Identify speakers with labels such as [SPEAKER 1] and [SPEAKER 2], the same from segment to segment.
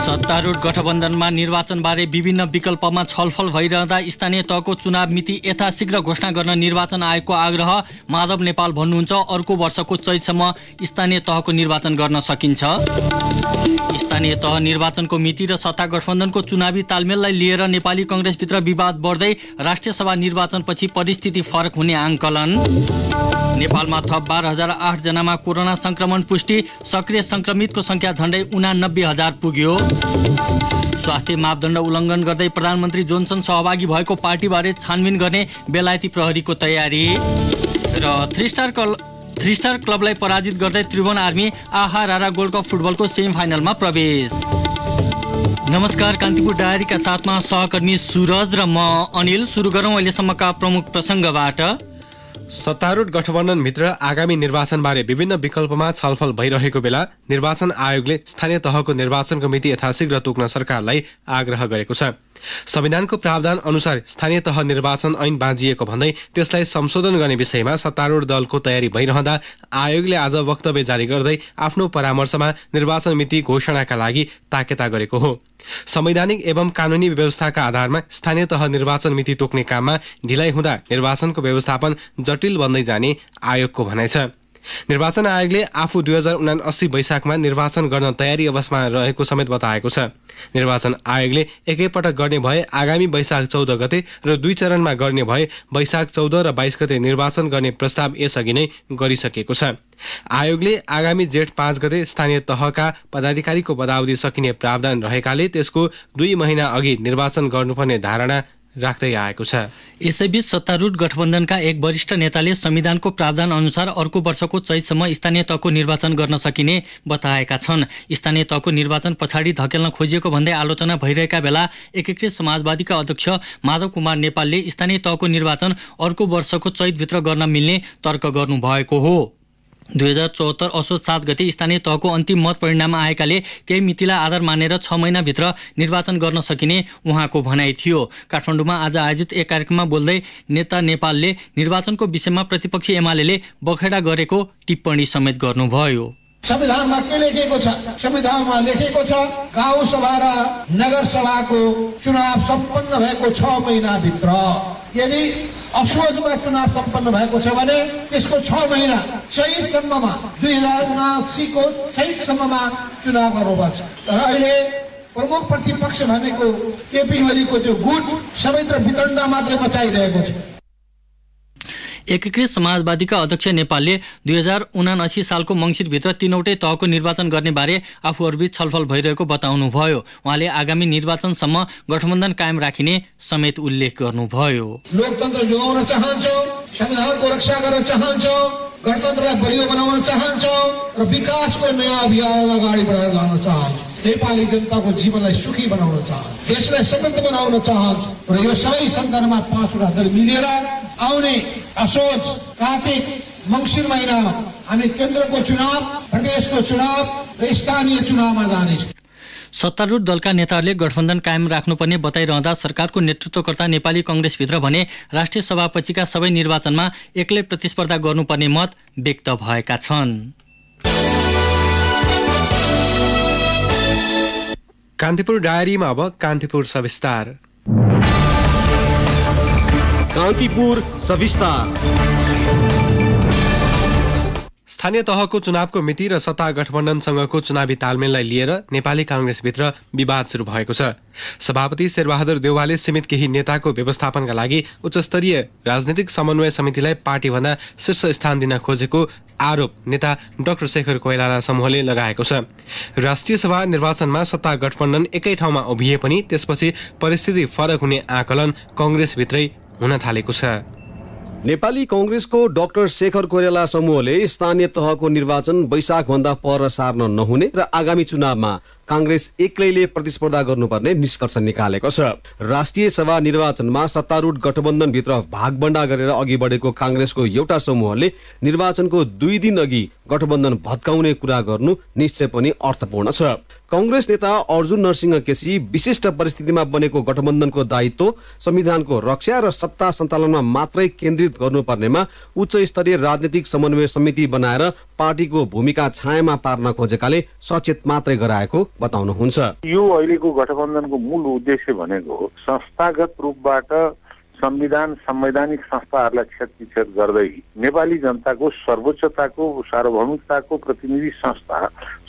[SPEAKER 1] सत्तारूढ गठबन्धनमा निर्वाचनबारे विभिन्न विकल्पमा छलफल भइरहँदा स्थानीय तहको चुनाव मिति यथाशीघ्र घोषणा गर्न निर्वाचन आयोगको आग्रह। माधव नेपाल भन्नुहुन्छ अर्को वर्षको चैतसम्म स्थानीय तहको निर्वाचन गर्न सकिन्छ। स्थानीय तह निर्वाचनको मिति र सत्ता गठबन्धनको चुनावी तालमेललाई लिएर नेपाली कांग्रेसभित्र विवाद बढ्दै राष्ट्रिय सभा निर्वाचनपछि परिस्थिति फरक हुने आंकलन। नेपालमा थप 12,008 जनामा कोरोना संक्रमण पुष्टि। सक्रिय संक्रमितको संख्या झण्डै 89,000 पुग्यो। स्वास्थ्य मापदण्ड उल्लङ्घन गर्दै प्रधानमन्त्री जोन्सन सहभागी भएको पार्टीबारे छानबिन गर्ने बेलायती प्रहरीको तयारी। र थ्री स्टार क्लबलाई पराजित गर्दै त्रिभुवन आर्मी आहा रारा गोल्ड कप फुटबलको सेमिफाइनलमा प्रवेश। नमस्कार, कान्तिपुर डायरीका साथमा सहकर्मी सुरज र म अनिल। सुरु गरौँ अहिलेसम्मका प्रमुख प्रसङ्गबाट।
[SPEAKER 2] सत्तारूढ गठबन्धनभित्र आगामी निर्वाचनबारे विभिन्न विकल्पमा छलफल भइरहेको बेला निर्वाचन आयोगले स्थानीय तहको निर्वाचनको मिति यथाशीघ्र तोक्न सरकारलाई आग्रह गरेको छ। संविधानको प्रावधान अनुसार स्थानीय तह निर्वाचन ऐन बाँझिएको भन्दै त्यसलाई संशोधन गर्ने विषयमा सत्तारूढ दलको तयारी भइरहँदा आयोगले आज वक्तव्य जारी गर्दै आफ्नो परामर्शमा निर्वाचन मिति घोषणाका लागि ताकेता गरेको हो। संवैधानिक एवं कानुनी व्यवस्थाका आधारमा स्थानीय तह निर्वाचन मिति तोक्ने काममा ढिलाइ हुँदा निर्वाचनको व्यवस्थापन जटिल बन्दै जाने आयोगको भनाइ छ। निर्वाचन आयोगले आफू 2079 वैशाखमा निर्वाचन गर्न तयारी अवस्थामा रहेको समेत बताएको छ। निर्वाचन आयोगले एकैपटक गर्ने भए आगामी वैशाख 14 गते र 2 चरणमा गर्ने भए वैशाख 14 र 22 गते निर्वाचन गर्ने प्रस्ताव यसअघि नै गरिसकेको छ। आयोगले आगामी जेठ 5 गते स्थानीय तहका पदाधिकारीको पदावधि सकिने प्रावधान रहेकाले त्यसको 2 महिना अघि निर्वाचन गर्नुपर्ने धारणा राख्दै आएको छ।
[SPEAKER 1] यसैबीच सत्तारूढ गठबन्धनका एक वरिष्ठ नेताले संविधानको प्रावधान अनुसार अर्को वर्षको चैतसम्म स्थानीय तहको निर्वाचन गर्न सकिने बताएका छन्। स्थानीय तहको निर्वाचन पछाडि धकेल्न खोजिएको भन्दै आलोचना भइरहेका बेला एकीकृत समाजवादीका अध्यक्ष माधव कुमार नेपालले स्थानीय तहको निर्वाचन अर्को वर्षको चैतभित्र गर्न मिल्ने तर्क गर्नुभएको हो। 2074 असोज 7 गते स्थानीय तहको अन्तिम मत परिणाम आएकाले त्यही मितिलाई आधार मानेर 6 महिनाभित्र निर्वाचन गर्न सकिने उहाँको भनाइ थियो। काठमाडौँमा आज आयोजित एक कार्यक्रममा बोल्दै नेता नेपालले निर्वाचनको विषयमा प्रतिपक्षी एमाले बखेडा गरेको टिप्पणी समेत गर्नुभयो।
[SPEAKER 3] संविधानमा के लेखेको छ? संविधानमा लेखेको छ गाउँ सभा र नगर सभाको चुनाव सम्पन्न भएको 6 महिनाभित्र। यदि असोजमा चुनाव सम्पन्न भएको छ भने त्यसको 6 महिना चैतसम्ममा 2079 को चैतसम्ममा चुनाव गर्नुपर्छ। तर अहिले प्रमुख प्रतिपक्ष भनेको केपी ओलीको त्यो गुट सबैत्र वितण्डा मात्रै मचाइरहेको छ।
[SPEAKER 1] एकीकृत समाजवादीका अध्यक्ष नेपालले 2079 सालको मङ्सिरभित्र 3वटै तहको निर्वाचन गर्ने बारे आफूहरूबीच छलफल भइरहेको बताउनुभयो। उहाँले आगामी निर्वाचनसम्म गठबन्धन कायम राखिने समेत उल्लेख गर्नुभयो।
[SPEAKER 3] लोकतन्त्र जोगाउन चाहन्छौँ, संविधानको रक्षा गर्न चाहन्छौँ, गणतन्त्रलाई बलियो बनाउन चाहन्छौँ र विकासको नयाँ अभियान अगाडि बढाएर लान चाहन्छौँ। नेपाली जनताको जीवनलाई सुखी बनाउन चाहन्छौँ, देशलाई समृद्ध बनाउन चाहन्छौँ र यो सबै सन्दर्भमा 5वटा दल मिलेर आउने असोज, कार्तिक, मङ्सिर महिनामा हामी केन्द्रको चुनाव, प्रदेशको चुनाव र स्थानीय चुनावमा जानेछौँ।
[SPEAKER 1] सत्तारूढ दलका नेताहरूले गठबन्धन कायम राख्नुपर्ने बताइरहँदा सरकारको नेतृत्वकर्ता नेपाली कांग्रेसभित्र भने राष्ट्रिय सभापछिका सबै निर्वाचनमा एक्लै प्रतिस्पर्धा गर्नुपर्ने मत व्यक्त भएका छन्।
[SPEAKER 2] कान्तिपुर डायरीमा अब कान्तिपुर सविस्तार।
[SPEAKER 4] कान्तिपुर सविस्तार।
[SPEAKER 2] स्थानीय तहको चुनावको मिति र सत्ता गठबन्धनसँगको चुनावी तालमेललाई लिएर नेपाली कांग्रेसभित्र विवाद सुरु भएको छ। सभापति शेरबहादुर देउवाले सीमित केही नेताको व्यवस्थापनका लागि उच्चस्तरीय राजनीतिक समन्वय समितिलाई पार्टीभन्दा शीर्ष स्थान दिन खोजेको आरोप नेता डाक्टर शेखर कोइराला समूहले लगाएको छ। राष्ट्रिय सभा निर्वाचनमा सत्ता गठबन्धन एकै ठाउँमा उभिए पनि त्यसपछि परिस्थिति फरक हुने आकलन कांग्रेसभित्रै हुन थालेको छ।
[SPEAKER 4] नेपाली कांग्रेसको डाक्टर शेखर कोइराला समूहले स्थानीय तहको निर्वाचन वैशाखभन्दा पर सार्न नहुने र आगामी चुनावमा कांग्रेस एक्लैले प्रतिस्पर्धा गर्नुपर्ने निष्कर्ष निकालेको छ। राष्ट्रिय सभा निर्वाचनमा सत्तारूढ गठबन्धनभित्र भागबण्डा गरेर अघि बढेको कांग्रेसको एउटा समूहले निर्वाचनको 2 दिन अघि गठबन्धन भत्काउने कुरा गर्नु निश्चय पनि अर्थपूर्ण छ। कांग्रेस नेता अर्जुन नरसिंह केसी विशिष्ट परिस्थितिमा बनेको गठबन्धनको दायित्व संविधानको रक्षा र सत्ता सञ्चालनमा मात्रै केन्द्रित गर्नुपर्नेमा उच्च स्तरीय राजनीतिक समन्वय समिति बनाएर पार्टीको भूमिका छायामा पार्न खोजेकाले सचेत मात्रै गराएको बताउनुहुन्छ।
[SPEAKER 5] यो अहिलेको गठबन्धनको मूल उद्देश्य भनेको संस्थागत रूपबाट संवैधानिक संस्थाहरूलाई क्षतिक्षेप गर्दै नेपाली जनताको सर्वोच्चताको सार्वभौमिकताको प्रतिनिधि संस्था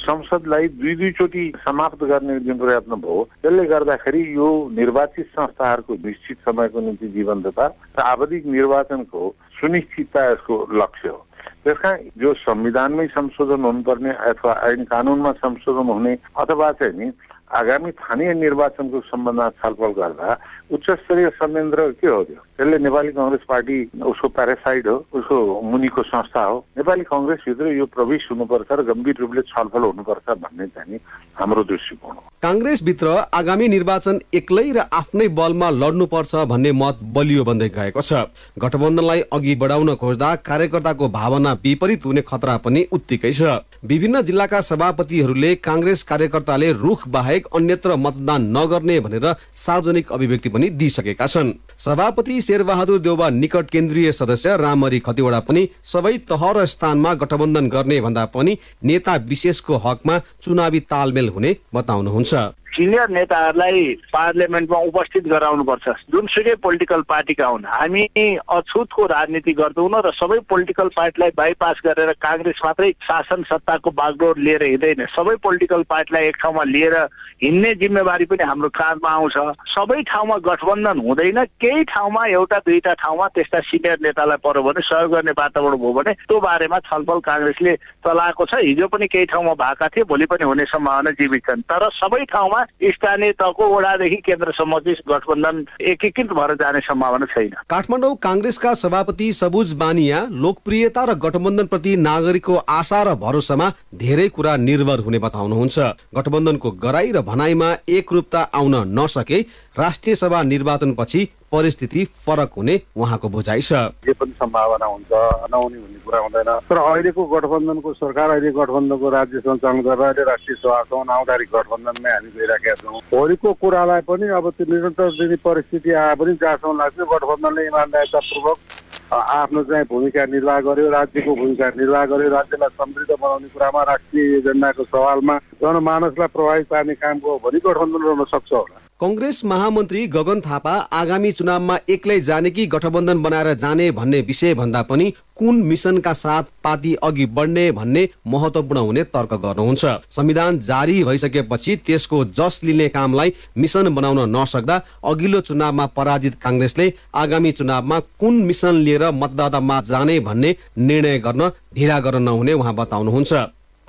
[SPEAKER 5] संसदलाई दुई चोटि समाप्त गर्ने जुन प्रयत्न भयो, त्यसले गर्दाखेरि यो निर्वाचित संस्थाहरूको निश्चित समयको निम्ति जीवन्तता र आवधिक निर्वाचनको सुनिश्चितता यसको लक्ष्य हो। त्यसकारण जो संविधानमै संशोधन हुनुपर्ने अथवा ऐन कानुनमा संशोधन हुने अथवा चाहिँ नि आगामी स्थानीय निर्वाचनको सम्बन्धमा छलफल गर्दा उच्च स्तरीय संयन्त्र के हो त्यो? त्यसले नेपाली कांग्रेस पार्टी उसको प्यारासाइड हो, उसको मुनिको संस्था हो। नेपाली कांग्रेसभित्र यो प्रवेश हुनुपर्छ र गम्भीर रूपले छलफल हुनुपर्छ भन्ने चाहिँ हाम्रो दृष्टिकोण हो।
[SPEAKER 4] कांग्रेसभित्र आगामी निर्वाचन एक्लै र आफ्नै बलमा लड्नुपर्छ भन्ने मत बलियो बन्दै गएको छ। गठबन्धनलाई अघि बढाउन खोज्दा कार्यकर्ताको भावना विपरीत हुने खतरा पनि उत्तिकै छ। विभिन्न जिल्लाका सभापतिहरूले कांग्रेस कार्यकर्ताले रुख बाहेक अन्यत्र मतदान नगर्ने भनेर सार्वजनिक अभिव्यक्ति पनि दिइसकेका छन्। सभापति शेरबहादुर देउवा निकट केन्द्रीय सदस्य रामहरि खतिवडा पनि सबै तह र स्थानमा गठबन्धन गर्ने भन्दा पनि नेता विशेषको हकमा चुनावी तालमेल हुने बताउनुहुन्छ।
[SPEAKER 6] सिनियर नेताहरूलाई पार्लियामेन्टमा उपस्थित गराउनुपर्छ, जुनसुकै पोलिटिकल पार्टीका हुन्। हामी अछुतको राजनीति गर्दैनौँ र सबै पोलिटिकल पार्टीलाई बाइपास गरेर कांग्रेस मात्रै शासन सत्ताको बागडोर लिएर हिँड्दैन। सबै पोलिटिकल पार्टीलाई एक ठाउँमा लिएर हिँड्ने जिम्मेवारी पनि हाम्रो काँधमा आउँछ। सबै ठाउँमा गठबन्धन हुँदैन, केही ठाउँमा एउटा दुईटा ठाउँमा त्यस्ता सिनियर नेतालाई पर्यो भने सहयोग गर्ने वातावरण भयो भने त्यो बारेमा छलफल कांग्रेसले चलाएको छ। हिजो पनि केही ठाउँमा भएका थिए, भोलि पनि हुने सम्भावना जीवित छन्। तर सबै ठाउँमा स्थानीय तहको वडादेखि केन्द्रसम्म चाहिँ गठबन्धन एकीकृत भएर जाने सम्भावना छैन।
[SPEAKER 4] काठमाडौँ कांग्रेसका सभापति सबुज बानिया लोकप्रियता र गठबन्धन प्रति नागरिकको आशा र भरोसामा धेरै कुरा निर्भर हुने बताउनुहुन्छ। गठबन्धनको गराई र भनाइमा एकरूपता आउन नसके राष्ट्रिय सभा निर्वाचनपछि परिस्थिति फरक हुने उहाँको बुझाइ छ।
[SPEAKER 5] जे पनि सम्भावना हुन्छ, नहुने भन्ने कुरा हुँदैन। तर अहिलेको गठबन्धनको सरकार, अहिले गठबन्धनको राज्य सञ्चालन गरेर अहिले राष्ट्रिय सभासम्म आउँदाखेरि गठबन्धनमै हामी गइरहेका छौँ। भोलिको कुरालाई पनि अब त्यो निरन्तर दिने परिस्थिति आए पनि जहाँसम्म लाग्छ गठबन्धनले इमान्दारितापूर्वक आफ्नो चाहिँ भूमिका निर्वाह गर्यो, राज्यको भूमिका निर्वाह गर्यो, राज्यलाई समृद्ध बनाउने कुरामा, राष्ट्रिय एजेन्डाको सवालमा जनमानसलाई प्रभावित पार्ने काम हो भने गठबन्धन रहन सक्छ होला।
[SPEAKER 4] कांग्रेस महामन्त्री गगन थापा आगामी चुनावमा एक्लै जाने कि गठबन्धन बनाएर जाने भन्ने विषय भन्दा पनि कुन मिसनका साथ पार्टी अघि बढ्ने भन्ने महत्त्वपूर्ण हुने तर्क गर्नुहुन्छ। संविधान जारी भइसकेपछि त्यसको जस लिने कामलाई मिसन बनाउन नसक्दा अघिल्लो चुनावमा पराजित कांग्रेसले आगामी चुनावमा कुन मिसन लिएर मतदातामा जाने भन्ने निर्णय गर्न ढिला गर्न नहुने उहाँ बताउनुहुन्छ।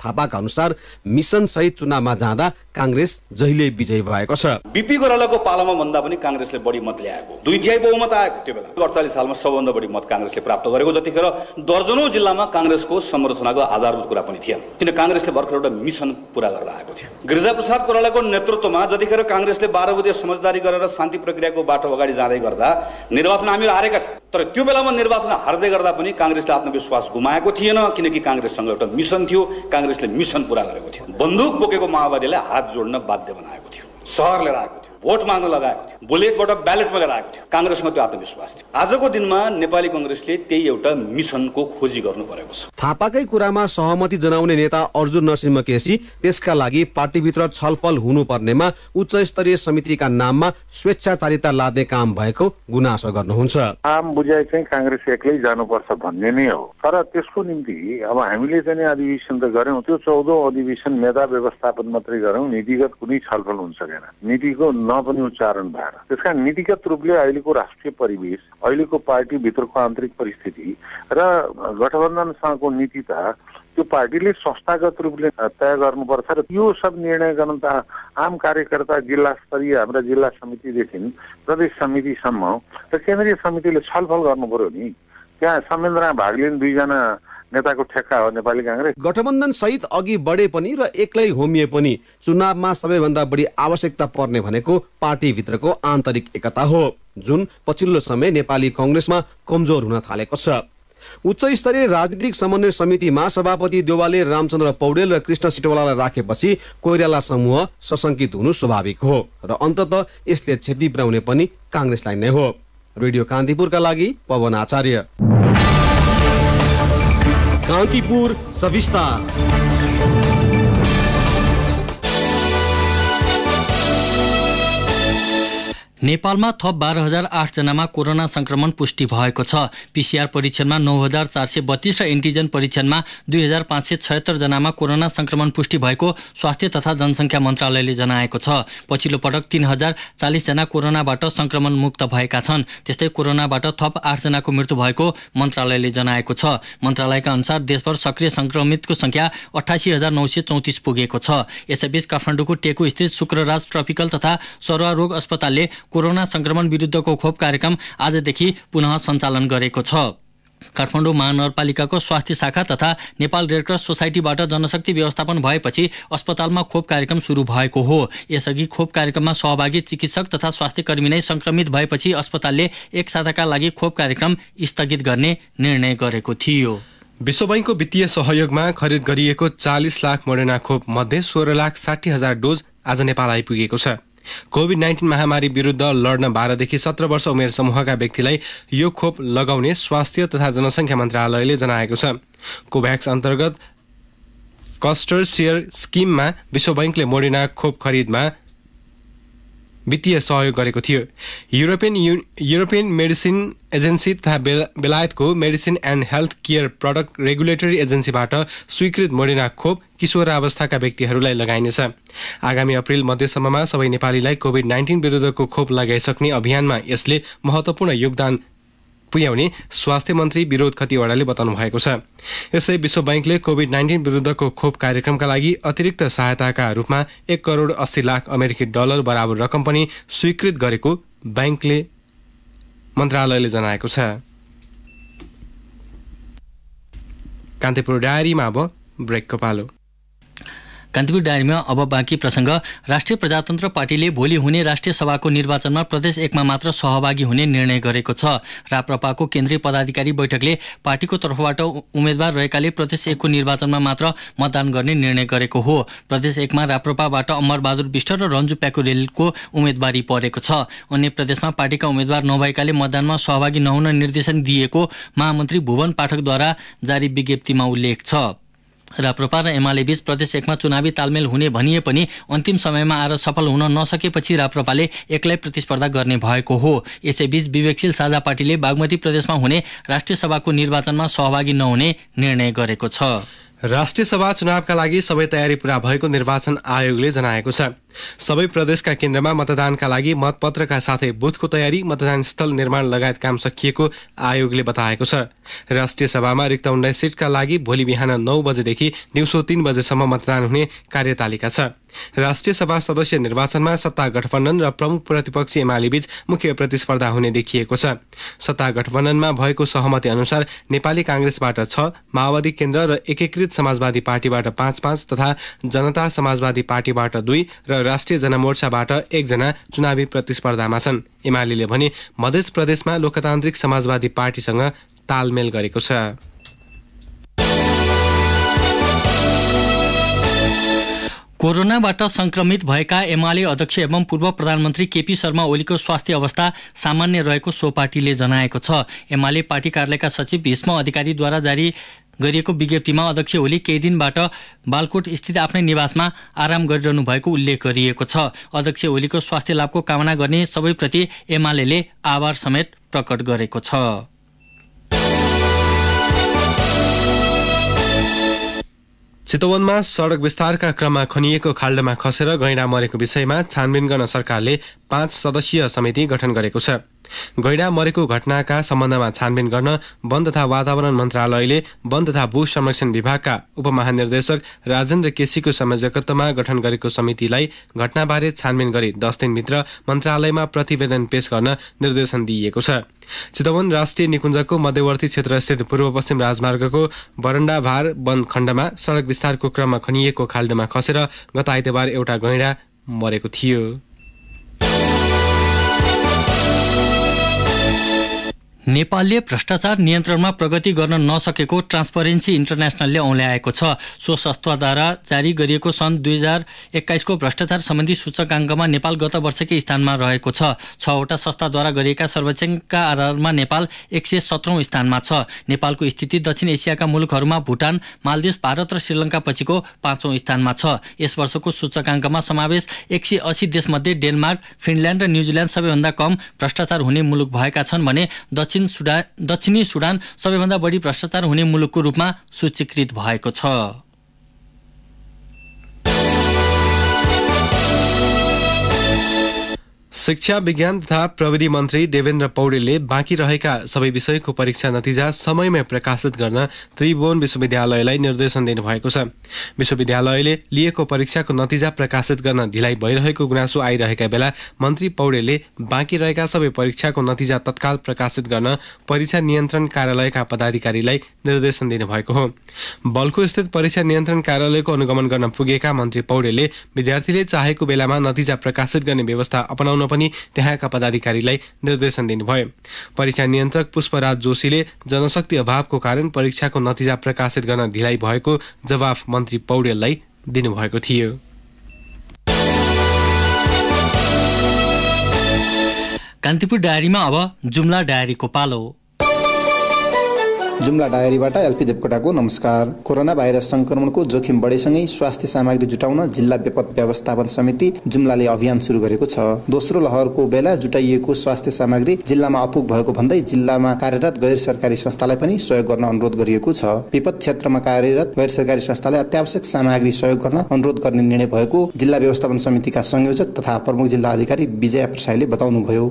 [SPEAKER 4] थापाका अनुसार मिसन सहित चुनावमा जाँदा कांग्रेस जहिले विजयी भएको छ।
[SPEAKER 7] बीपी गोरालाको पालामा भन्दा पनि कांग्रेसले बढी मत ल्याएको, 2/3 बहुमत आएको त्यो बेला। 48 सालमा सबभन्दा बढी मत कांग्रेसले प्राप्त गरेको, जतिखेर दर्जनौं जिल्लामा कांग्रेसको संरचनाको आधारभूत कुरा पनि थिएन। किन कांग्रेसले भर्खर एउटा मिसन पूरा गरेर आएको थियो। गिरिजाप्रसाद कोइरालाको नेतृत्वमा जतिखेर कांग्रेसले 12 बुँदे समझदारी गरेर शान्ति प्रक्रियाको बाटो अगाडि जाँदै गर्दा निर्वाचन हामीहरू हारेका थियौँ। तर त्यो बेलामा निर्वाचन हार्दै गर्दा पनि कांग्रेसले आत्मविश्वास गुमाएको थिएन, किनकि कांग्रेससँग एउटा मिसन थियो। कांग्रेसले मिसन पूरा गरेको थियो। बन्दुक बोकेको माओवादीले हात जोड्न बाध्य बनाएको थियो, सहर लिएर आएको थियो, भोट माग्न लगाएको थियो, बुलेटबाट ब्यालेटमा लिएर आएको थियो। कांग्रेसमा त्यो आत्मविश्वास थियो। आजको दिनमा नेपाली कांग्रेसले त्यही एउटा मिसनको खोजी गर्नु परेको छ।
[SPEAKER 4] थापाकै कुरामा सहमति जनाउने नेता अर्जुन नरसिंह केसी त्यसका लागि पार्टीभित्र छलफल हुनुपर्नेमा उच्च स्तरीय समितिका नाममा स्वेच्छाचारिता लाद्ने काम भएको गुनासो गर्नुहुन्छ।
[SPEAKER 5] आम बुझाइ चाहिँ कांग्रेस एक्लै जानुपर्छ भन्ने नै हो। तर त्यसको निम्ति अब हामीले चाहिँ अधिवेशन त गर्यौं, त्यो 14औं अधिवेशन मेधा व्यवस्थापन मात्रै गर्यौं, नीतिगत कुनै छलफल हुन सकेन। नीतिको पनि उच्चारण भएर त्यसका नीतिगत रूपले अहिलेको राष्ट्रिय परिवेश, अहिलेको पार्टी भित्रको आन्तरिक परिस्थिति र गठबन्धनसँगको नीतिता त्यो पार्टीले संस्थागत रूपले तय गर्नुपर्छ र यो सब निर्णय गर्न त आम कार्यकर्ता जिल्ला स्तरीय हाम्रा जिल्ला समितिदेखि प्रदेश समितिसम्म र केन्द्रीय समितिले छलफल गर्नु पर्यो नि। त्यहाँ संयन्त्रमा भाग लिने 2 जना नेताको ठेक्का हो नेपाली कांग्रेस।
[SPEAKER 4] गठबन्धन सहित अघि बढे पनि र एक्लै होमिए पनि चुनावमा सबैभन्दा बढी आवश्यकता पर्ने भनेको पार्टीभित्रको आन्तरिक एकता हो, जुन पछिल्लो समय नेपाली कांग्रेसमा कमजोर हुन थालेको छ। उच्च स्तरीय राजनीतिक समन्वय समितिमा सभापति देउवाले रामचन्द्र पौडेल र कृष्ण सिटौलालाई राखेपछि कोइराला समूह सशंकित हुनु स्वाभाविक हो र अन्ततः यसले क्षति पुर्याउने पनि कांग्रेसलाई नै हो। रेडियो कान्तिपुरका लागि पवन आचार्य। कान्तिपुर सविस्तार।
[SPEAKER 1] नेपालमा थप 12,008 जनामा कोरोना संक्रमण पुष्टि भएको छ। पीसीआर परीक्षणमा 9,432 र एन्टिजन परीक्षणमा 2,576 जनामा कोरोना संक्रमण पुष्टि भएको स्वास्थ्य तथा जनसङ्ख्या मन्त्रालयले जनाएको छ। पछिल्लो पटक 3,040 जना कोरोनाबाट संक्रमण मुक्त भएका छन्। त्यस्तै कोरोनाबाट थप 8 जनाको मृत्यु भएको मन्त्रालयले जनाएको छ। मन्त्रालयका अनुसार देशभर सक्रिय संक्रमितको संख्या 88,934 पुगेको छ। यसैबीच काठमाडौँको टेकु स्थित शुक्रराज ट्रपिकल तथा सरुवा रोग अस्पतालले कोरोना संक्रमण विरुद्धको खोप कार्यक्रम आजदेखि पुनः सञ्चालन गरेको छ। काठमाडौँ महानगरपालिकाको स्वास्थ्य शाखा तथा नेपाल रेडक्रस सोसाइटीबाट जनशक्ति व्यवस्थापन भएपछि अस्पतालमा खोप कार्यक्रम सुरु भएको हो। यसअघि खोप कार्यक्रममा सहभागी चिकित्सक तथा स्वास्थ्यकर्मी नै संक्रमित भएपछि अस्पतालले एक साताका लागि खोप कार्यक्रम स्थगित गर्ने निर्णय गरेको थियो।
[SPEAKER 2] विश्व बैंकको वित्तीय सहयोगमा खरिद गरिएको 40 लाख मोडेर्ना खोप मध्ये 16,60,000 डोज आज नेपाल आइपुगेको छ। कोभिड-19 महामारी विरुद्ध लड्न 12 देखि 17 वर्ष उमेर समूहका व्यक्तिलाई यो खोप लगाउने स्वास्थ्य तथा जनसङ्ख्या मन्त्रालयले जनाएको छ। कोभ्याक्स अन्तर्गत कस्टर सेयर स्किममा विश्व बैंकले मोडेर्ना खोप खरिदमा वित्तीय सहयोग गरेको थियो। युरोपियन मेडिसिन एजेन्सी तथा बेलायतको medicine and health care product regulatory एजेन्सीबाट स्वीकृत मोडेर्ना खोप किशोरावस्थाका व्यक्तिहरूलाई लगाइनेछ। आगामी अप्रिल मध्यसम्ममा सबै नेपालीलाई कोभिड-19 विरुद्धको खोप लगाइसक्ने अभियानमा यसले महत्त्वपूर्ण योगदान पुर्याउने स्वास्थ्य मन्त्री विरोध खतिवडाले बताउनु भएको छ। यसै विश्व बैंकले कोभिड-19 विरुद्धको खोप कार्यक्रमका लागि अतिरिक्त सहायताका रूपमा 1 करोड 80 लाख अमेरिकी डलर बराबर रकम पनि स्वीकृत गरेको बैंकले मन्त्रालयले जनाएको छ। कान्तिपुर डायरीमा अब ब्रेकको पालो।
[SPEAKER 1] कान्तिपुर डायरीमा अब बाँकी प्रसङ्ग। राष्ट्रिय प्रजातन्त्र पार्टीले भोलि हुने राष्ट्रिय सभाको निर्वाचनमा प्रदेश 1 मा मात्र सहभागी हुने निर्णय गरेको छ। राप्रपाको केन्द्रीय पदाधिकारी बैठकले पार्टीको तर्फबाट उम्मेद्वार रहेकाले प्रदेश 1 को निर्वाचनमा मात्र मतदान गर्ने निर्णय गरेको हो। प्रदेश 1 मा राप्रपाबाट अमरबहादुर बिष्ट र रन्जु प्याकुरेलको उम्मेदवारी परेको छ। अन्य प्रदेशमा पार्टीका उम्मेद्वार नभएकाले मतदानमा सहभागी नहुन निर्देशन दिएको महामन्त्री भुवन पाठकद्वारा जारी विज्ञप्तिमा उल्लेख छ। राप्रपा र एमाले बीच प्रदेश 1 मा चुनावी तालमेल हुने भनिए पनि अन्तिम समयमा आएर सफल हुन नसकेपछि राप्रपाले एक्लै प्रतिस्पर्धा गर्ने भएको हो। यसैबीच विवेकशील साझा पार्टीले बागमती प्रदेशमा हुने राष्ट्रिय सभाको निर्वाचनमा सहभागी नहुने निर्णय गरेको छ।
[SPEAKER 2] राष्ट्रिय सभा चुनावका लागि सबै तयारी पूरा भएको निर्वाचन आयोगले जनाएको छ। सबै प्रदेशका केन्द्रमा मतदानका लागि मतपत्रका साथै बुथको तयारी, मतदान स्थल निर्माण लगायत काम सकिएको आयोगले बताएको छ। राष्ट्रिय सभामा रिक्त 19 सिटका लागि भोलि बिहान 9 बजेदेखि दिउँसो 3 बजेसम्म मतदान हुने कार्यतालिका छ। राष्ट्रिय सभा सदस्य निर्वाचनमा सत्ता गठबन्धन र प्रमुख प्रतिपक्षी एमाले बीच मुख्य प्रतिस्पर्धा हुने देखिएको छ। सत्ता गठबन्धनमा भएको सहमति अनुसार नेपाली कांग्रेसबाट 6, माओवादी केन्द्र र एकीकृत समाजवादी पार्टीबाट 5-5 तथा जनता समाजवादी पार्टीबाट 2 र राष्ट्रिय जनमोर्चाबाट 1 जना चुनावी प्रतिस्पर्धामा छन्। एमाले भने मध्य प्रदेशमा लोकतान्त्रिक समाजवादी पार्टीसँग तालमेल गरेको छ।
[SPEAKER 1] कोरोनाबाट संक्रमित भएका एमाले अध्यक्ष एवं पूर्व प्रधानमन्त्री केपी शर्मा ओलीको स्वास्थ्य अवस्था सामान्य रहेको सो पार्टीले जनाएको छ। एमाले पार्टी कार्यालयका सचिव भीष्म अधिकारीद्वारा जारी गरिएको विज्ञप्तिमा अध्यक्ष ओली केही दिनबाट बालकोट स्थित आफ्नै निवासमा आराम गरिरहनु भएको उल्लेख गरिएको छ। अध्यक्ष ओलीको स्वास्थ्य लाभको कामना गर्ने सबैप्रति एमाले आभार समेत प्रकट गरेको छ।
[SPEAKER 2] चितवनमा सडक विस्तारका क्रममा खनिएको खाल्डोमा खसेर गैंडा मरेको विषयमा छानबिन गर्न सरकारले 5 सदस्यीय समिति गठन गरेको छ। गैंडा मरेको घटनाका सम्बन्धमा छानबिन गर्न वन तथा वातावरण मन्त्रालयले वन तथा भू संरक्षण विभागका उपमहानिर्देशक राजेन्द्र केसीको संयोजकत्वमा गठन गरेको समितिलाई घटनाबारे छानबिन गरी 10 दिनभित्र मन्त्रालयमा प्रतिवेदन पेश गर्न निर्देशन दिइएको छ। चितवन राष्ट्रिय निकुञ्जको मध्यवर्ती क्षेत्रस्थित पूर्व पश्चिम राजमार्गको बरण्डाभार वन खण्डमा सडक विस्तारको क्रममा खनिएको खाल्डोमा खसेर गत आइतबार एउटा गैंडा मरेको थियो।
[SPEAKER 1] नेपालले भ्रष्टाचार नियन्त्रणमा प्रगति गर्न नसकेको ट्रान्सपरेन्सी इन्टरनेसनलले औँल्याएको छ। सो संस्थाद्वारा जारी गरिएको सन् 2021 को भ्रष्टाचार सम्बन्धी सूचकाङ्कमा नेपाल गत वर्षकै स्थानमा रहेको छ। 6वटा संस्थाद्वारा गरिएका सर्वेक्षणका आधारमा नेपाल 117औं स्थानमा छ। नेपालको स्थिति दक्षिण एसियाका मुलुकहरूमा भुटान, मालदिव्स, भारत र श्रीलङ्का पछिको 5औं स्थानमा छ। यस वर्षको सूचकाङ्कमा समावेश 180 देशमध्ये डेनमार्क, फिनल्यान्ड र न्युजिल्यान्ड सबैभन्दा कम भ्रष्टाचार हुने मुलुक भएका छन् भने दक्षिणी सुडान सबैभन्दा बढी भ्रष्टाचार हुने मुलुकको रूपमा सूचीकृत भएको छ।
[SPEAKER 2] शिक्षा, विज्ञान तथा प्रविधि मन्त्री देवेन्द्र पौडेलले बाँकी रहेका सबै विषयको परीक्षा नतिजा समयमै प्रकाशित गर्न त्रिभुवन विश्वविद्यालयलाई निर्देशन दिनुभएको छ। विश्वविद्यालयले लिएको परीक्षाको नतिजा प्रकाशित गर्न ढिलाइ भइरहेको गुनासो आइरहेका बेला मन्त्री पौडेलले बाँकी रहेका सबै परीक्षाको नतिजा तत्काल प्रकाशित गर्न परीक्षा नियन्त्रण कार्यालयका पदाधिकारीलाई निर्देशन दिनुभएको हो। बल्खु स्थित परीक्षा नियन्त्रण कार्यालयको अनुगमन गर्न पुगेका मन्त्री पौडेलले विद्यार्थीले चाहेको बेलामा नतिजा प्रकाशित गर्ने व्यवस्था अपनाउन पनि त्यहाँका पदाधिकारीलाई निर्देशन दिनुभयो। परीक्षा नियन्त्रक पुष्पराज जोशीले जनशक्ति अभावको कारण परीक्षाको नतिजा प्रकाशित गर्न ढिलाइ भएको जवाफ मन्त्री पौडेललाई दिनुभएको थियो।
[SPEAKER 1] कान्तिपुर डायरीमा अब जुम्ला डायरीको पालो।
[SPEAKER 8] जुम्ला डायरीबाट एलपी देवकोटाको नमस्कार। कोरोना भाइरस संक्रमणको जोखिम बढेसँगै स्वास्थ्य सामग्री जुटाउन जिल्ला विपद व्यवस्थापन समिति जुम्लाले अभियान सुरु गरेको छ। दोस्रो लहरको बेला जुटाइएको स्वास्थ्य सामग्री जिल्लामा अपुग भएको भन्दै जिल्लामा कार्यरत गैर सरकारी संस्थालाई पनि सहयोग गर्न अनुरोध गरिएको छ। विपद क्षेत्रमा कार्यरत गैर सरकारी संस्थालाई अत्यावश्यक सामग्री सहयोग गर्न अनुरोध गर्ने निर्णय भएको जिल्ला व्यवस्थापन समितिका संयोजक तथा प्रमुख जिल्ला अधिकारी विजय प्रसाईले बताउनुभयो।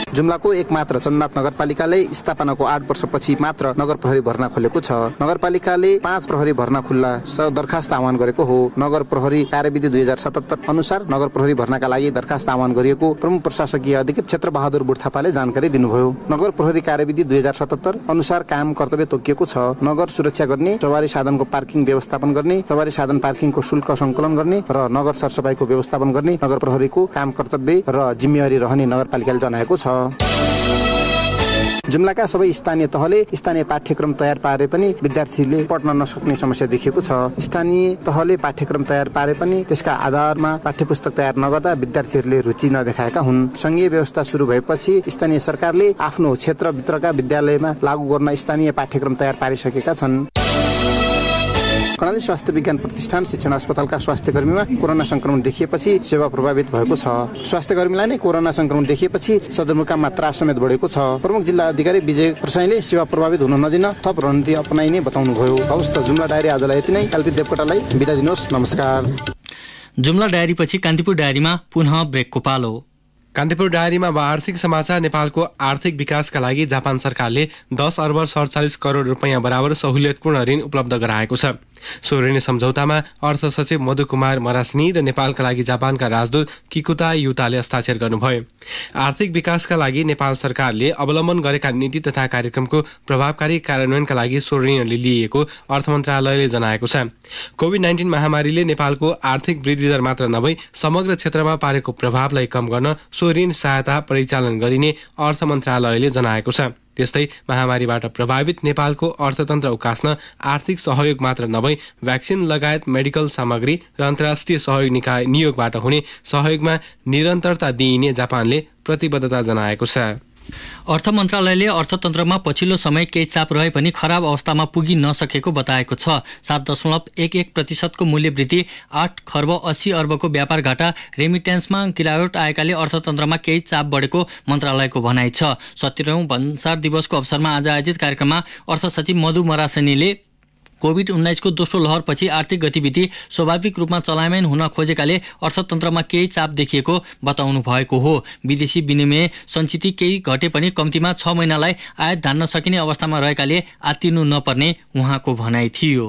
[SPEAKER 8] जुम्लाको एकमात्र चन्दनाथ नगरपालिकाले स्थापनाको 8 वर्षपछि मात्र नगर प्रहरी भर्ना खोलेको छ। नगरपालिकाले 5 प्रहरी भर्ना खुल्ला दरखास्त आह्वान गरेको हो। नगर प्रहरी कार्यविधि 2077 अनुसार नगर प्रहरी भर्नाका लागि दरखास्त आह्वान गरिएको प्रमुख प्रशासकीय अधिकारी क्षेत्र बहादुर बुढाथापाले जानकारी दिनुभयो। नगर प्रहरी कार्यविधि 2077 अनुसार काम कर्तव्य तोकिएको छ। नगर सुरक्षा गर्ने, सवारी साधनको पार्किङ व्यवस्थापन गर्ने, सवारी साधन पार्किङको शुल्क सङ्कलन गर्ने र नगर सरसफाइको व्यवस्थापन गर्ने नगर प्रहरीको काम कर्तव्य र जिम्मेवारी रहने नगरपालिकाले जनाएको छ। जुम्लाका सबै स्थानीय तहले स्थानीय पाठ्यक्रम तयार पारे पनि विद्यार्थीले पढ्न नसक्ने समस्या देखिएको छ। स्थानीय तहले पाठ्यक्रम तयार पारे पनि त्यसका आधारमा पाठ्यपुस्तक तयार नगर्दा विद्यार्थीहरूले रुचि नदेखाएका हुन्। संघीय व्यवस्था सुरु भएपछि स्थानीय सरकारले आफ्नो क्षेत्रभित्रका विद्यालयमा लागू गर्न स्थानीय पाठ्यक्रम तयार पारिसकेका छन्। कर्णाली स्वास्थ्य विज्ञान प्रतिष्ठान शिक्षण अस्पतालका स्वास्थ्य कर्मीमा कोरोना संक्रमण देखिएपछि सेवा प्रभावित भएको छ। स्वास्थ्य कर्मीलाई नै कोरोना संक्रमण देखिएपछि सदरमुकाममा त्रास समेत बढेको छ। प्रमुख जिल्ला अधिकारी विजय प्रसाईले सेवा प्रभावित हुन नदिन थप रणनीति अपनाइने बताउनुभयो। हवस् त जुम्ला डायरी आजलाई यति नै। एलपी देवकोटालाई बिदा दिनुहोस्। नमस्कार।
[SPEAKER 1] जुम्ला डायरीपछि कान्तिपुर डायरीमा पुनः ब्रेकको पालो।
[SPEAKER 2] कान्तिपुर डायरीमा आर्थिक समाचार। नेपालको आर्थिक विकासका लागि जापान सरकारले 10 अर्ब 47 करोड रुपैयाँ बराबर सहुलियतपूर्ण ऋण उपलब्ध गराएको छ। सो ऋण सम्झौतामा अर्थ सचिव मधुकुमार मरासिनी र नेपालका लागि जापानका राजदूत किकुता युताले हस्ताक्षर गर्नुभयो। आर्थिक विकासका लागि नेपाल सरकारले अवलम्बन गरेका नीति तथा कार्यक्रमको प्रभावकारी कार्यान्वयनका लागि सो ऋण लिइएको अर्थ मन्त्रालयले जनाएको छ। कोभिड-19 महामारीले नेपालको आर्थिक वृद्धि दर मात्र नभई समग्र क्षेत्रमा पारेको प्रभावलाई कम गर्न सो ऋण सहायता परिचालन गरिने अर्थ मन्त्रालयले जनाएको छ। त्यस्तै महामारीबाट प्रभावित नेपालको अर्थतन्त्र उकास्न आर्थिक सहयोग मात्र नभई भ्याक्सिन लगायत मेडिकल सामग्री र अन्तर्राष्ट्रिय सहयोग निकाय नियोगबाट हुने सहयोगमा निरन्तरता दिइने जापानले प्रतिबद्धता जनाएको छ।
[SPEAKER 1] अर्थ मन्त्रालयले अर्थतन्त्रमा पछिल्लो समय केही चाप रहे पनि खराब अवस्थामा पुगि नसकेको बताएको छ। 7.11% मूल्य वृद्धि, 8 खर्ब 80 अर्बको व्यापार घाटा, रेमिट्यान्समा गिरावट आएकाले अर्थतन्त्रमा केही चाप बढेको मन्त्रालयको भनाइ छ। 70औं भन्सार दिवसको अवसरमा आज आयोजित कार्यक्रममा अर्थ सचिव मधु मरासिनीले कोभिड-19 को दोस्रो लहरपछि आर्थिक गतिविधि स्वाभाविक रूपमा चलायमान हुन खोजेकाले अर्थतन्त्रमा केही चाप देखिएको बताउनु भएको हो। विदेशी विनिमय सञ्चित केही घटे पनि कम्तीमा 6 महिनालाई आयात धान्न सकिने अवस्थामा रहेकाले आत्तिनु नपर्ने उहाँको भनाइ थियो।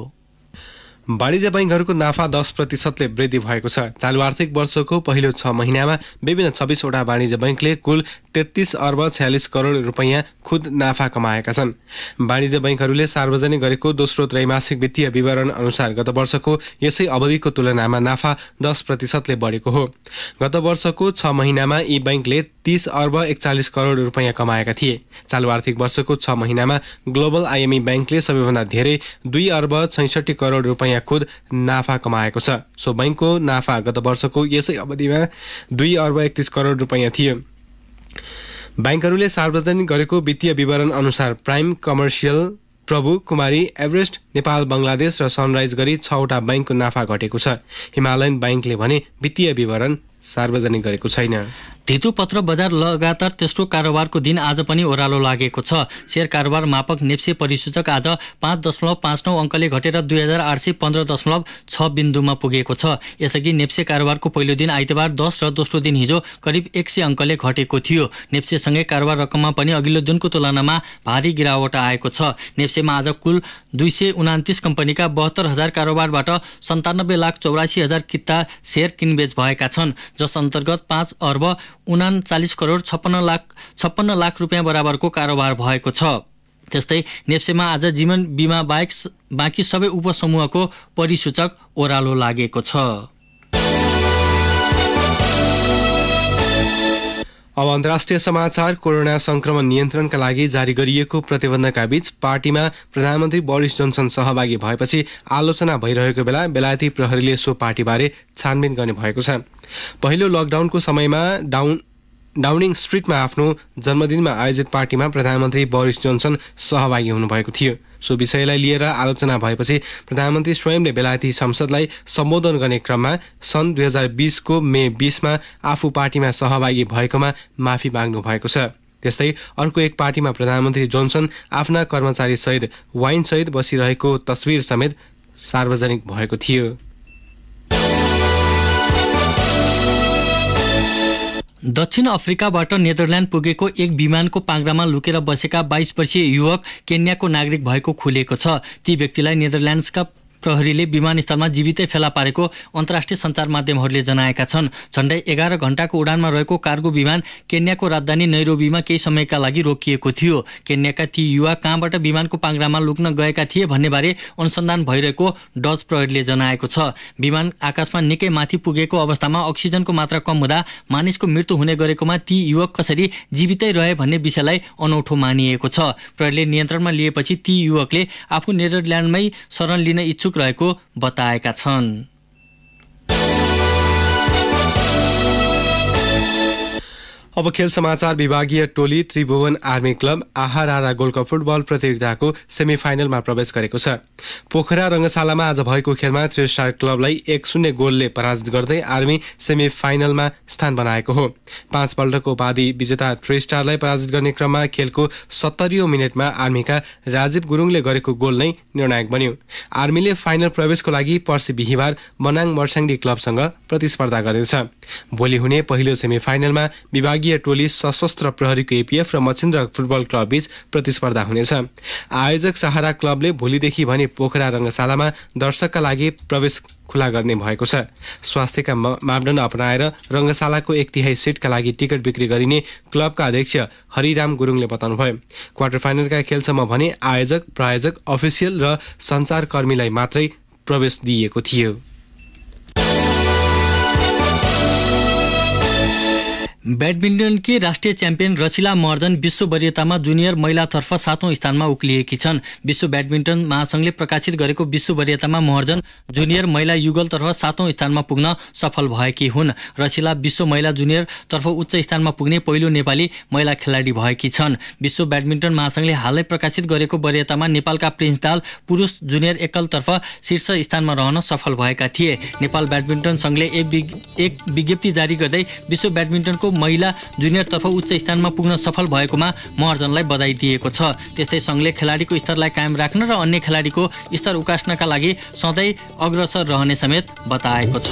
[SPEAKER 2] वाणिज्य बैंकहरूको नाफा 10% वृद्धि भएको छ। चालु आर्थिक वर्षको पहिलो 6 महिनामा विभिन्न 26 वटा वाणिज्य बैंकले कुल 33 अर्ब 46 करोड रुपैयाँ खुद नाफा कमाएका छन्। वाणिज्य बैंकहरूले सार्वजनिक गरेको दोस्रो त्रैमासिक वित्तीय विवरण अनुसार गत वर्षको यसै अवधिको तुलनामा नाफा 10% बढेको हो। गत वर्षको 6 महिनामा यी बैंकले 30 अर्ब 41 करोड रुपैयाँ कमाएका थिए। चालु आर्थिक वर्षको 6 महिनामा ग्लोबल आइएमई ब्याङ्कले सबैभन्दा धेरै 2 अर्ब 66 करोड रुपैयाँ खुद नाफा कमाएको छ। सो बैंकको नाफा गत वर्षको यसै अवधिमा 2 अर्ब 31 करोड रुपैयाँ थियो। बैंकहरूले सार्वजनिक गरेको वित्तीय विवरण अनुसार प्राइम कमर्सियल, प्रभु कुमारी, एभरेस्ट, नेपाल बङ्गलादेश र सनराइज गरी 6 वटा बैंकको नाफा घटेको छ। हिमालयन बैंकले भने वित्तीय विवरण सार्वजनिक गरेको छैन।
[SPEAKER 1] धितोपत्र बजार लगातार तेस्रो कारोबारको दिन आज पनि ओह्रालो लागेको छ। शेयर कारोबार मापक नेप्से परिसूचक आज 5.59 अङ्कले घटेर 2815.6 बिन्दुमा पुगेको छ। यसअघि नेप्से कारोबारको पहिलो दिन आइतबार 10 र दोस्रो दिन हिजो करिब 100 अङ्कले घटेको थियो। नेप्सेसँगै कारोबार रकममा पनि अघिल्लो दिनको तुलनामा भारी गिरावट आएको छ। नेप्सेमा आज कुल 229 कम्पनीका 72,000 कारोबारबाट 97,84,000 किता शेयर किनबेच भएका छन्, जस अन्तर्गत 5 अर्ब 39 करोड 56 लाख रुपियाँ बराबरको कारोबार भएको छ। त्यस्तै नेप्सेमा आज जीवन बिमा बाहेक बाँकी सबै उपसमूहको परिसूचक ओह्रालो लागेको छ।
[SPEAKER 2] अब अन्तर्राष्ट्रिय समाचार। कोरोना संक्रमण नियन्त्रणका लागि जारी गरिएको प्रतिबन्धका बीच पार्टीमा प्रधानमन्त्री बोरिस जोन्सन सहभागी भएपछि आलोचना भइरहेको बेला बेलायती प्रहरीले सो पार्टीबारे छानबिन गर्ने भएको छ। पहिलो लकडाउनको समयमा डाउनिङ स्ट्रिटमा आफ्नो जन्मदिनमा आयोजित पार्टीमा प्रधानमन्त्री बोरिस जोन्सन सहभागी हुनुभएको थियो। सो विषयलाई लिएर आलोचना भएपछि प्रधानमन्त्री स्वयंले बेलायती संसदलाई सम्बोधन गर्ने क्रममा सन् 2020 को मे 20 मा आफू पार्टीमा सहभागी भएकोमा माफी माग्नु भएको छ। त्यस्तै अर्को एक पार्टीमा प्रधानमन्त्री जोन्सन आफ्ना कर्मचारी सहित वाइन सहित बसिरहेको तस्विर समेत सार्वजनिक भएको थियो।
[SPEAKER 1] दक्षिण अफ्रिकाबाट नेदरल्यान्ड पुगेको एक विमानको पाङ्ग्रामा लुकेर बसेका 22 वर्षीय युवक केन्याको नागरिक भएको खुलेको छ। ती व्यक्तिलाई नेदरल्यान्ड्सका प्रहरीले विमानस्थलमा जीवितै फेला पारेको अन्तर्राष्ट्रिय सञ्चार माध्यमहरूले जनाएका छन्। झण्डै 11 घण्टाको उडानमा रहेको कार्गो विमान केन्याको राजधानी नैरोबीमा केही समयका लागि रोकिएको थियो। केन्याका ती युवा कहाँबाट विमानको पाङ्ग्रामा लुक्न गएका थिए भन्नेबारे अनुसन्धान भइरहेको डच प्रहरीले जनाएको छ। विमान आकाशमा निकै माथि पुगेको अवस्थामा अक्सिजनको मात्रा कम हुँदा मानिसको मृत्यु हुने गरेकोमा ती युवक कसरी जीवितै रहे भन्ने विषयलाई अनौठो मानिएको छ। प्रहरीले नियन्त्रणमा लिएपछि ती युवकले आफू नेदरल्यान्डमै शरण लिन इच्छुक रहेको बताएका छन्।
[SPEAKER 2] अब खेल समाचार। विभागीय टोली त्रिभुवन आर्मी क्लब आहारारा गोल्ड कप फुटबल प्रतियोगिताको सेमिफाइनलमा प्रवेश गरेको छ। पोखरा रङ्गशालामा आज भएको खेलमा थ्री स्टार क्लबलाई 1-0 गोलले पराजित गर्दै आर्मी सेमिफाइनलमा स्थान बनाएको हो। 5 पल्टको उपाधि विजेता थ्री स्टारलाई पराजित गर्ने क्रममा खेलको 70औं मिनेटमा आर्मीका राजीव गुरुङले गरेको गोल नै निर्णायक बन्यो। आर्मीले फाइनल प्रवेशको लागि पर्सि बिहिबार मनाङ मर्साङ्गी क्लबसँग प्रतिस्पर्धा गर्नेछ। भोलि हुने पहिलो सेमिफाइनलमा विभागीय टोली सशस्त्र प्रहरीको एपीएफ र मच्छिन्द्र फुटबल क्लब बीच प्रतिस्पर्धा हुनेछ। आयोजक सहारा क्लबले भोलिदेखि भने पोखरा रङ्गशालामा दर्शकका लागि प्रवेश खुला गर्ने भएको छ। स्वास्थ्यका मापदण्ड अपनाएर रङ्गशालाको 1/3 सिटका लागि टिकट बिक्री गरिने क्लबका अध्यक्ष हरिराम गुरुङले बताउनुभयो। क्वार्टर फाइनलका खेलसम्म भने आयोजक, प्रायोजक, अफिसियल र सञ्चारकर्मीलाई मात्रै प्रवेश दिइएको थियो।
[SPEAKER 1] ब्याडमिन्टनकी राष्ट्रिय च्याम्पियन रसिला महर्जन विश्व वरियतामा जुनियर महिलातर्फ 7औं स्थानमा उक्लिएकी छन्। विश्व ब्याडमिन्टन महासंघले प्रकाशित गरेको विश्व वरियतामा महर्जन जुनियर महिला युगलतर्फ 7औं स्थानमा पुग्न सफल भएकी हुन्। रसिला विश्व महिला जुनियरतर्फ उच्च स्थानमा पुग्ने पहिलो नेपाली महिला खेलाडी भएकी छन्। विश्व ब्याडमिन्टन महासंघले हालै प्रकाशित गरेको वरियतामा नेपालका प्रिन्स दाल पुरुष जुनियर एकलतर्फ शीर्ष स्थानमा रहन सफल भएका थिए। नेपाल ब्याडमिन्टन संघले एक विज्ञप्ति जारी गर्दै विश्व ब्याडमिन्टनको महिला जुनियरतर्फ उच्च स्थानमा पुग्न सफल भएकोमा महर्जनलाई बधाई दिएको छ। त्यस्तै संघले खेलाडीको स्तरलाई कायम राख्न र अन्य खेलाडीको स्तर उकास्नका लागि सधैँ अग्रसर रहने समेत बताएको छ।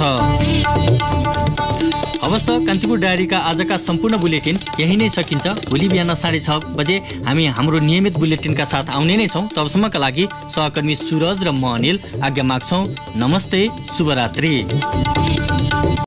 [SPEAKER 1] हवस् त कान्तिपुर डायरीका आजका सम्पूर्ण बुलेटिन यही नै सकिन्छ। भोलि बिहान 6:30 बजे हामी हाम्रो नियमित बुलेटिनका साथ आउने नै छौँ। तबसम्मका लागि सहकर्मी सुरज र म अनिल आज्ञा माग्छौँ। नमस्ते, शुभरात्रि।